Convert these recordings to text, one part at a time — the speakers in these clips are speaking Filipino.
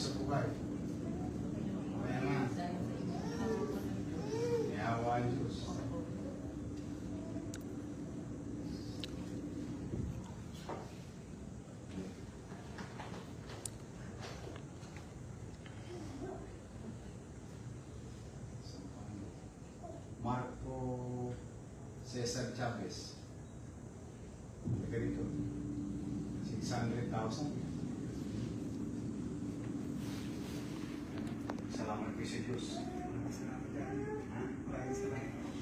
sa buhay. Kaya nga, yawa ang Diyos. Marco Cesar Chavez. Ganito. 600,000. Salamat kayo sa Diyos.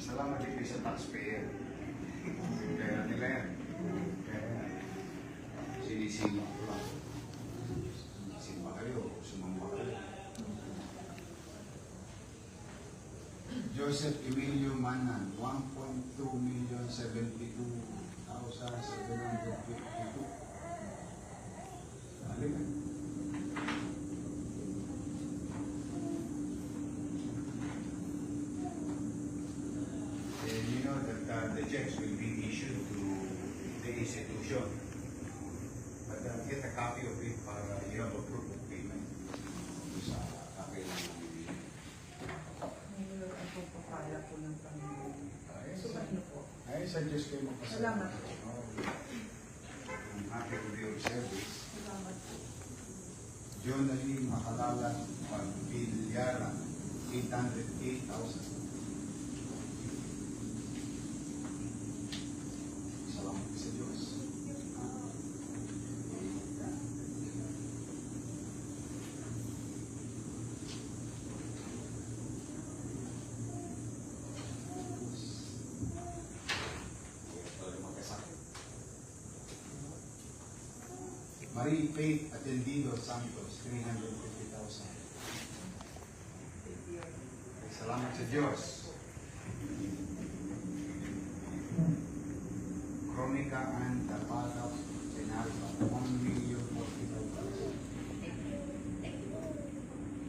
Salamat kayo sa taxpayer. Kaya nila yan. Kaya sinisima ko lang. Simba kayo, sumamba kayo. Joseph Emilio Manan, 1.2,072,752. Halika. You know that the checks will be issued to the institution. But get a copy of it para you have a proof of payment. Sa kakailangan ng Pagpapala po ng Panginoon. Sumahin po. ay, sa Diyos kayo magpasalamat. Salamat po. I'm happy to be of service. Salamat po. John Ali Makalala Pagbilyaran, 808,000. Salamat sa Diyos. Marie Faith Atendido Santos, 350,000. Salamat sa Diyos. Chronica and Tapata Penalba, 1,045,000.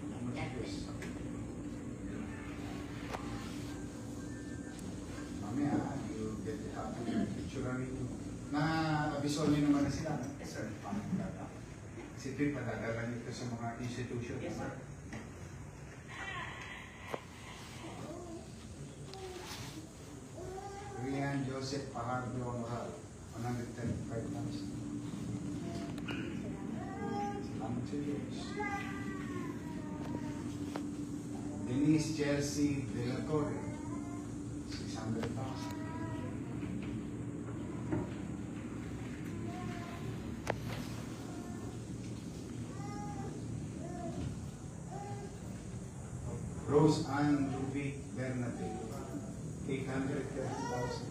Salamat sa Diyos. Mamaya, you get the copy of the picture rito. Na-abiso niyo naman na sila. Yes, sir. Kasi ito'y padadala nito sa mga institution. Yes, sir. Rian Joseph Pajardo Amoral, 135,000. Salamat sa Diyos. Denise Chelsea De La Torre, 600,000. Rose Ann Ruby Bernabé, 830,000.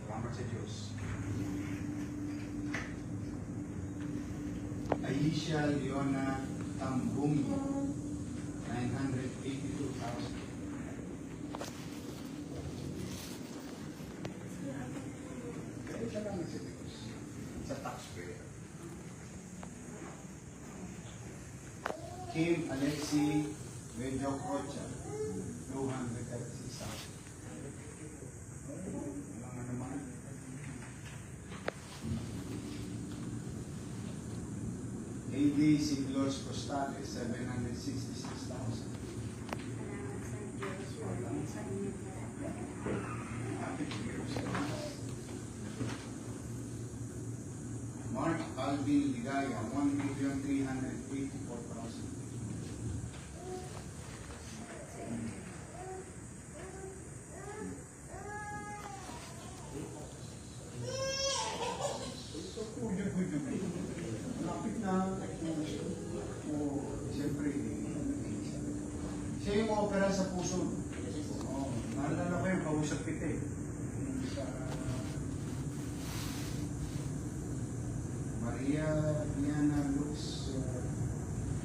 Salamat sa Diyos. Aisha Leona Tambungi, 982,000. Kaya salamat sa Diyos. Sa taxpayer. Kim Alexi Medyo Cocha, 236,000. Walang ano naman. AD Siglos Costales, 766,000. Happy to hear sa Mark Alvin Ligaya, 1,384,000. Malapit na. Siyempre, siya yung opera sa puso. Naalala ko yung kausap kita eh. Maria Diana Lux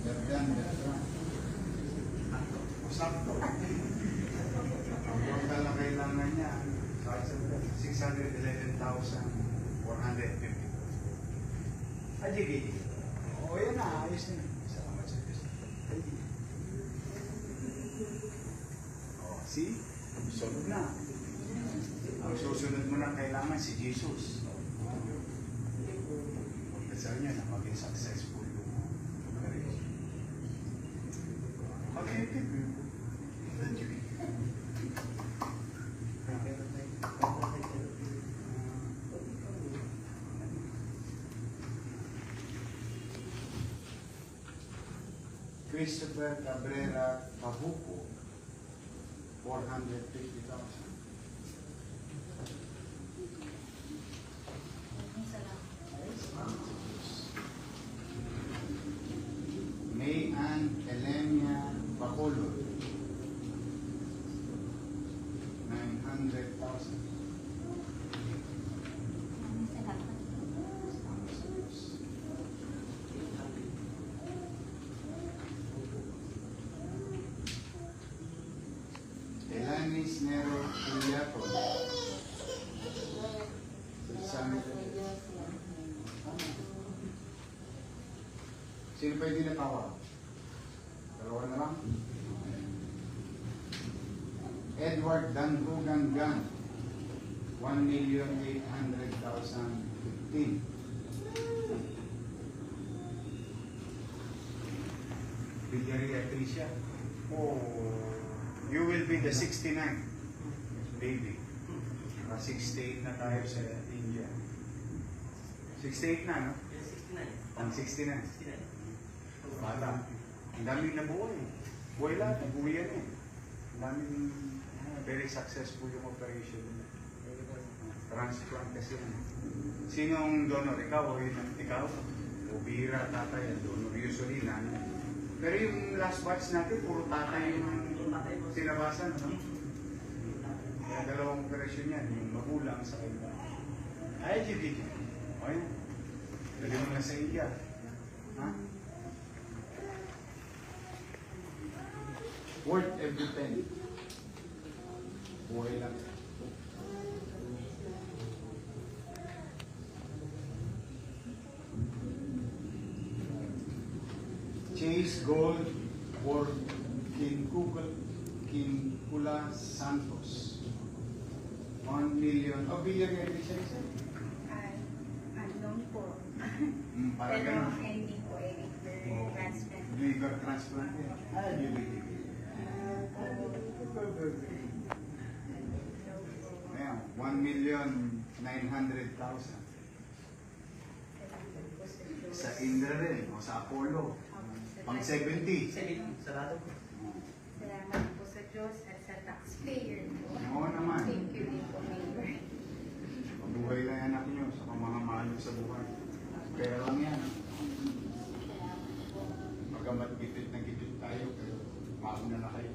Berdan Bertrand. Sakto. Ang buwan na kailangan niya, 611,450. Ajigit. O yan na, ayos na. Salamat sa Diyos. O, see? Sunod na. Ang susunod mo na kailangan si Jesus. successful yung operation. Okay, okay. Christopher Cabrera Cabuco, 450,000. May Ann Elenia Bacolod, 900,000. Elanis Nero Iliato, 600. Sino pwede na tawag? Dalawa na lang. Edward Danrugangan, 1,800,015. Villaria Tricia. Oh, you will be the 69 baby. 68 na tayo sa India. 68 na, no? Ang 69. Bata. Ang daming nabuhay. Buhay lahat, nabuhay yan eh. Ang daming very successful yung operation. Transplant kasi yan. Sinong donor? Ikaw o yun? Ikaw? O bihira, tatay, ang donor. Usually, nanay. Pero yung last batch natin, puro tatay yung sinabasan, no? Kaya dalawang operasyon yan, yung magulang sa iba. Ay, GBT. O yan. Dali mo na sa India. Ha? Worth every penny. Buhay lang. Chase Gold for Kinkula Santos. 1 million. Oh, billion every siya. Unknown po. Para Pero ganun. hindi po liver transplant. Liver transplant yan. Ah, liver. Ayan, 1,900,000. Sa Indra rin, o sa Apollo. Pang 70. Sarado po. Salamat po sa Diyos at sa taxpayer po. Oo naman. Thank you din po, Mayor. Mabuhay lang yan ako nyo sa mga mahal nyo sa buhay. Pero lang yan. Magamat gipit na gipit tayo, pero mauna na kayo.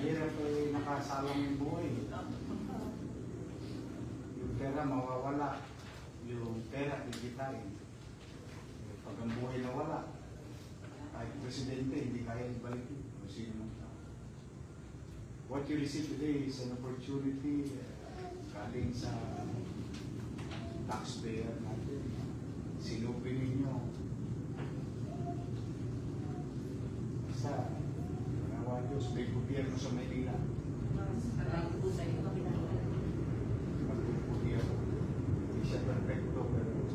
Hirap ay nakasalang yung buhay. Yung pera mawawala. Yung pera kikitain. Pag ang buhay nawala, kahit presidente, hindi kaya ibalik yun. Kung sino man tao. What you receive today is an opportunity galing sa taxpayer natin. Silupin ninyo. Sa Manawa Diyos, may gobyerno sa Maynila. Magpuputi ako. Hindi siya perfecto, pero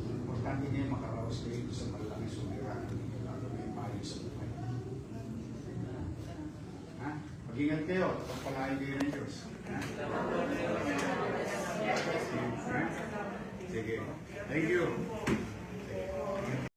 importante ngayon makaraos kayo sa malaking sumira. Lalo may mayo sa buhay. Ha? Mag-ingat kayo. Pagpalain kayo ng Diyos. Ha? Ha? Sige. Thank you.